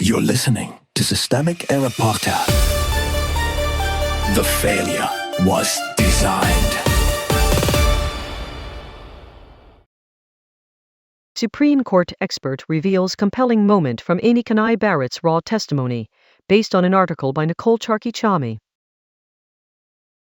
You're listening to Systemic Error Podcast. The failure was designed. Supreme Court expert reveals compelling moment from Amy Coney Barrett's raw testimony, based on an article by Nicole Charkey-Chami.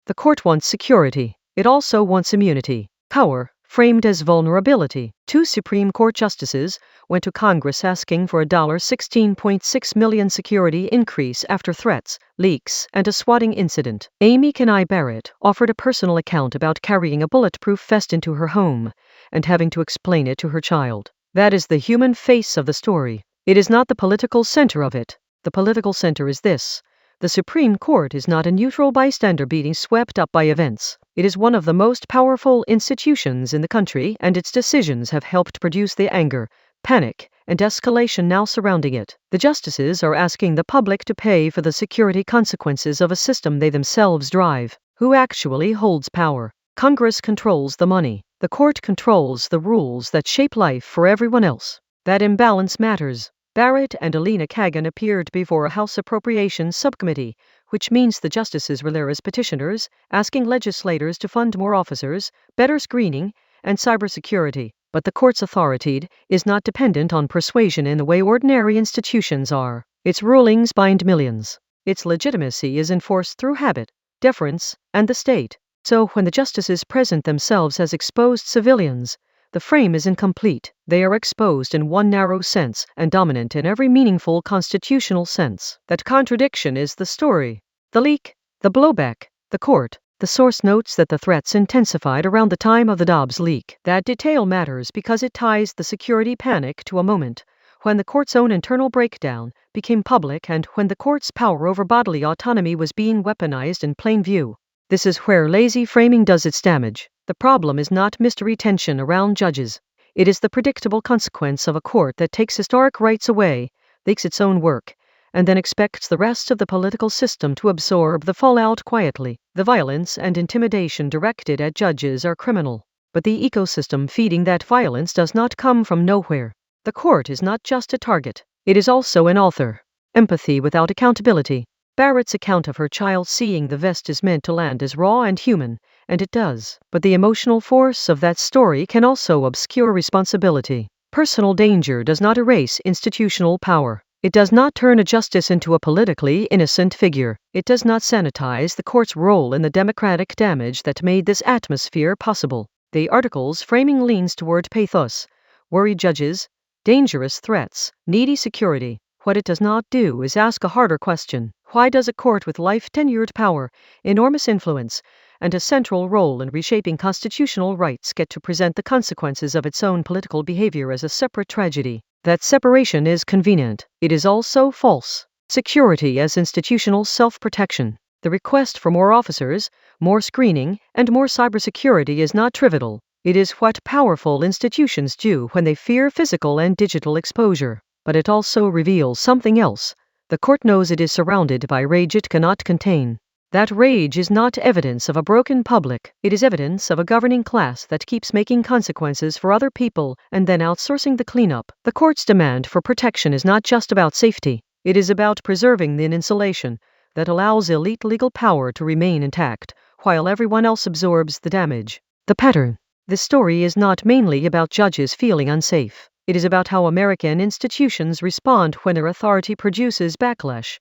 The court wants security. It also wants immunity. Power, framed as vulnerability. Two Supreme Court justices went to Congress asking for a $16.6 million security increase after threats, leaks, and a swatting incident. Amy Coney Barrett offered a personal account about carrying a bulletproof vest into her home and having to explain it to her child. That is the human face of the story. It is not the political center of it. The political center is this: the Supreme Court is not a neutral bystander being swept up by events. It is one of the most powerful institutions in the country, and its decisions have helped produce the anger, panic, and escalation now surrounding it. The justices are asking the public to pay for the security consequences of a system they themselves drive. Who actually holds power? Congress controls the money. The court controls the rules that shape life for everyone else. That imbalance matters. Barrett and Elena Kagan appeared before a House Appropriations Subcommittee, which means the justices were there as petitioners, asking legislators to fund more officers, better screening, and cybersecurity. But the court's authority is not dependent on persuasion in the way ordinary institutions are. Its rulings bind millions. Its legitimacy is enforced through habit, deference, and the state. So when the justices present themselves as exposed civilians, the frame is incomplete. They are exposed in one narrow sense and dominant in every meaningful constitutional sense. That contradiction is the story. The leak, the blowback, the court. The source notes that the threats intensified around the time of the Dobbs leak. That detail matters because it ties the security panic to a moment when the court's own internal breakdown became public and when the court's power over bodily autonomy was being weaponized in plain view. This is where lazy framing does its damage. The problem is not mystery tension around judges. It is the predictable consequence of a court that takes historic rights away, leaks its own work, and then expects the rest of the political system to absorb the fallout quietly. The violence and intimidation directed at judges are criminal, but the ecosystem feeding that violence does not come from nowhere. The court is not just a target. It is also an author. Empathy without accountability. Barrett's account of her child seeing the vest is meant to land as raw and human, and it does. But the emotional force of that story can also obscure responsibility. Personal danger does not erase institutional power. It does not turn a justice into a politically innocent figure. It does not sanitize the court's role in the democratic damage that made this atmosphere possible. The article's framing leans toward pathos, worried judges, dangerous threats, needy security. What it does not do is ask a harder question. Why does a court with life-tenured power, enormous influence, and a central role in reshaping constitutional rights get to present the consequences of its own political behavior as a separate tragedy? That separation is convenient. It is also false. Security as institutional self-protection. The request for more officers, more screening, and more cybersecurity is not trivial. It is what powerful institutions do when they fear physical and digital exposure. But it also reveals something else. The court knows it is surrounded by rage it cannot contain. That rage is not evidence of a broken public. It is evidence of a governing class that keeps making consequences for other people and then outsourcing the cleanup. The court's demand for protection is not just about safety. It is about preserving the insulation that allows elite legal power to remain intact, while everyone else absorbs the damage. The pattern. This story is not mainly about judges feeling unsafe. It is about how American institutions respond when their authority produces backlash.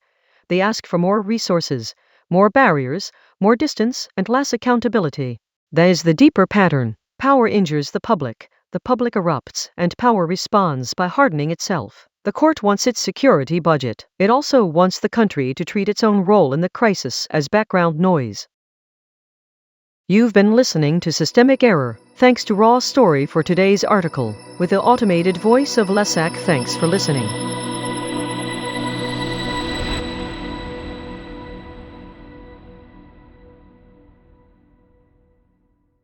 They ask for more resources, more barriers, more distance, and less accountability. That is the deeper pattern. Power injures the public erupts, and power responds by hardening itself. The court wants its security budget. It also wants the country to treat its own role in the crisis as background noise. You've been listening to Systemic Error. Thanks to Raw Story for today's article. With the automated voice of Lesak, thanks for listening.